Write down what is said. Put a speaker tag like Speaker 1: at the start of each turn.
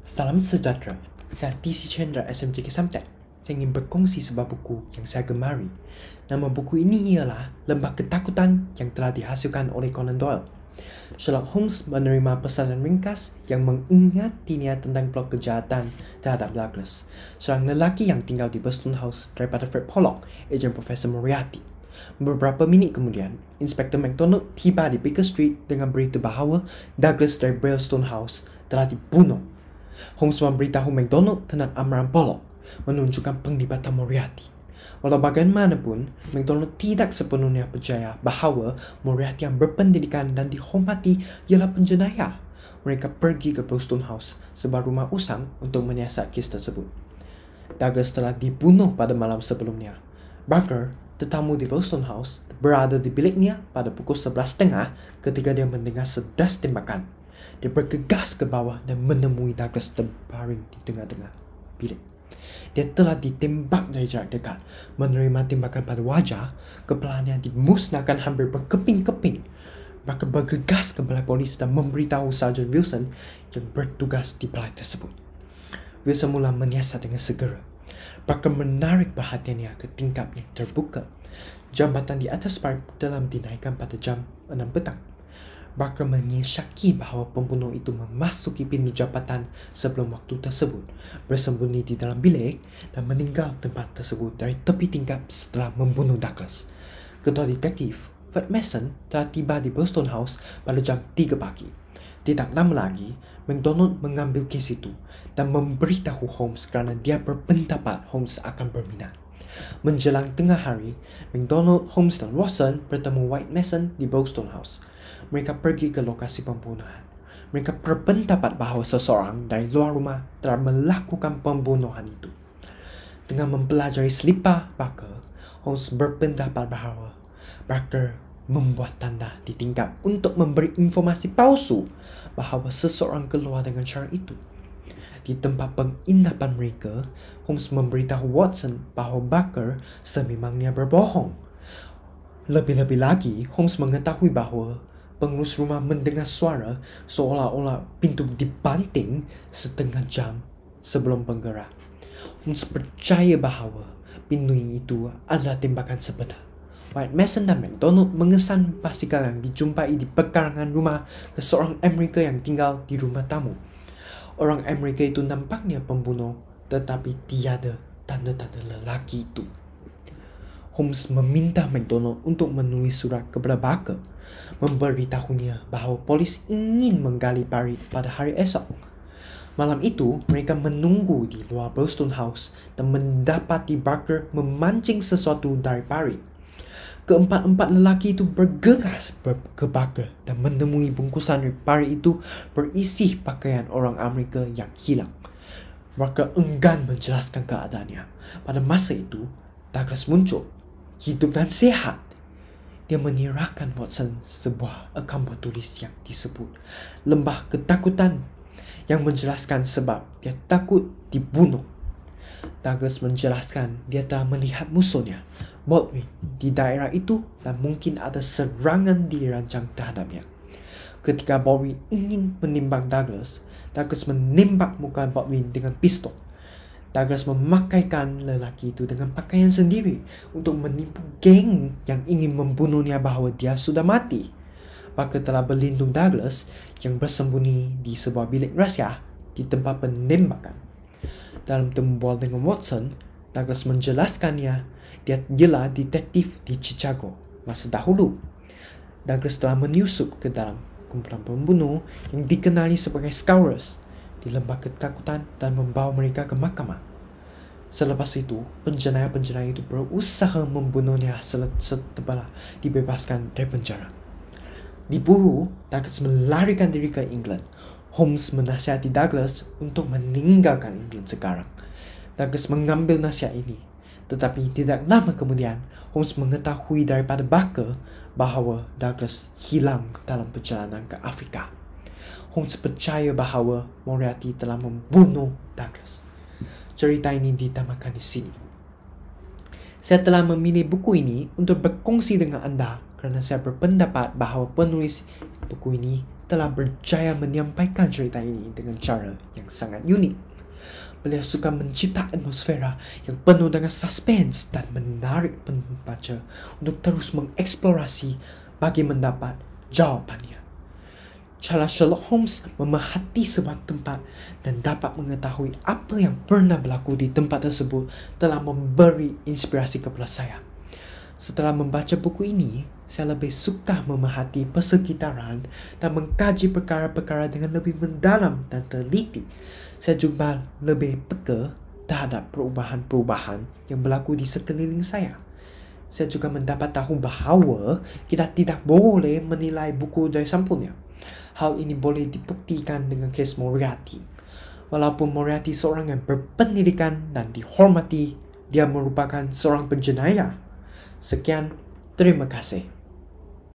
Speaker 1: Salam sejahtera, saya TC Chandra SMJK Samtek. Saya ingin berkongsi sebuah buku yang saya gemari. Nama buku ini ialah Lembah Ketakutan yang telah dihasilkan oleh Conan Doyle. Sherlock Holmes menerima pesanan ringkas yang mengingatinya tentang plot kejahatan terhadap Douglas, seorang lelaki yang tinggal di Burston House daripada Fred Pollock, ejen Profesor Moriarty. Beberapa minit kemudian, Inspektor MacDonald tiba di Baker Street dengan berita bahawa Douglas dari Burston House telah dibunuh. Holmes memberitahu MacDonald tentang amaran Pollock, menunjukkan penglibatan Moriarty. Walau bagaimanapun, MacDonald tidak sepenuhnya percaya bahawa Moriarty yang berpendidikan dan dihormati ialah penjenayah. Mereka pergi ke Burston House, sebuah rumah usang, untuk menyiasat kes tersebut. Douglas telah dibunuh pada malam sebelumnya. Barker, tetamu di Burston House, berada di biliknya pada pukul 11.30 ketika dia mendengar sedas tembakan. Dia bergegas ke bawah dan menemui Douglas terbaring di tengah-tengah bilik. Dia telah ditembak dari jarak dekat, menerima tembakan pada wajah, kepalanya dimusnahkan hampir berkeping-keping. Barker bergegas ke balai polis dan memberitahu Sarjan Wilson yang bertugas di balai tersebut. Wilson mula menyiasat dengan segera. Barker menarik perhatiannya ke tingkap yang terbuka. Jambatan di atas parit telah dinaikkan pada jam 6 petang. Barker menyiasati bahawa pembunuh itu memasuki pintu jambatan sebelum waktu tersebut, bersembunyi di dalam bilik dan meninggal tempat tersebut dari tepi tingkap setelah membunuh Douglas. Ketua detektif, Fred Mason, telah tiba di Burston House pada jam 3 pagi. Tidak lama lagi, MacDonald mengambil kes itu dan memberitahu Holmes kerana dia berpendapat Holmes akan berminat. Menjelang tengah hari, MacDonald, Holmes dan Watson bertemu White Mason di Burston House. Mereka pergi ke lokasi pembunuhan. Mereka berpendapat bahawa seseorang dari luar rumah telah melakukan pembunuhan itu. Dengan mempelajari selipar Barker, Holmes berpendapat bahawa Barker membuat tanda di tingkap untuk memberi informasi palsu bahawa seseorang keluar dengan cara itu. Di tempat penginapan mereka, Holmes memberitahu Watson bahawa Barker sememangnya berbohong. Lebih-lebih lagi, Holmes mengetahui bahawa pengurus rumah mendengar suara seolah-olah pintu dibanting setengah jam sebelum penggerak. Holmes percaya bahawa pintu itu adalah tembakan sebenar. White Mason dan MacDonald mengesan basikal yang dijumpai di pekarangan rumah seorang Amerika yang tinggal di rumah tamu. Orang Amerika itu nampaknya pembunuh, tetapi tiada tanda-tanda lelaki itu. Holmes meminta MacDonald untuk menulis surat kepada Barker, memberitahunya bahawa polis ingin menggali parit pada hari esok. Malam itu, mereka menunggu di luar Burston House dan mendapati Barker memancing sesuatu dari parit. Keempat-empat lelaki itu bergegas ke Barker dan menemui bungkusan parit itu berisi pakaian orang Amerika yang hilang. Barker enggan menjelaskan keadaannya. Pada masa itu, Douglas muncul, hidup dan sehat. Dia menyerahkan Watson sebuah akam bertulis yang disebut Lembah Ketakutan, yang menjelaskan sebab dia takut dibunuh. Douglas menjelaskan dia telah melihat musuhnya, Baldwin, di daerah itu dan mungkin ada serangan dirancang terhadapnya. Ketika Baldwin ingin menimbang Douglas, Douglas menembak muka Baldwin dengan pistol. Douglas memakaikan lelaki itu dengan pakaian sendiri untuk menipu geng yang ingin membunuhnya bahawa dia sudah mati. Barker telah berlindung Douglas yang bersembunyi di sebuah bilik rahsia di tempat penembakan. Dalam tembual dengan Watson, Douglas menjelaskannya dia ialah detektif di Chicago masa dahulu. Douglas telah menyusup ke dalam kumpulan pembunuh yang dikenali sebagai Scourers di Lembah Ketakutan dan membawa mereka ke mahkamah. Selepas itu, penjenayah-penjenayah itu berusaha membunuhnya setelah dibebaskan dari penjara. Diburu, Douglas melarikan diri ke England. Holmes menasihati Douglas untuk meninggalkan England sekarang. Douglas mengambil nasihat ini, tetapi tidak lama kemudian Holmes mengetahui daripada Barker bahawa Douglas hilang dalam perjalanan ke Afrika. Holmes percaya bahawa Moriarty telah membunuh Douglas. Cerita ini ditamakan di sini. Saya telah memilih buku ini untuk berkongsi dengan anda kerana saya berpendapat bahawa penulis buku ini telah berjaya menyampaikan cerita ini dengan cara yang sangat unik. Beliau suka mencipta atmosfera yang penuh dengan suspense dan menarik pembaca untuk terus mengeksplorasi bagi mendapat jawapannya. Cara Sherlock Holmes memerhati sebuah tempat dan dapat mengetahui apa yang pernah berlaku di tempat tersebut telah memberi inspirasi kepada saya. Setelah membaca buku ini, saya lebih suka memerhati persekitaran dan mengkaji perkara-perkara dengan lebih mendalam dan teliti. Saya juga lebih peka terhadap perubahan-perubahan yang berlaku di sekeliling saya. Saya juga mendapat tahu bahawa kita tidak boleh menilai buku dari sampulnya. Hal ini boleh dibuktikan dengan kes Moriarty. Walaupun Moriarty seorang yang berpendidikan dan dihormati, dia merupakan seorang penjenayah. Sekian, terima kasih.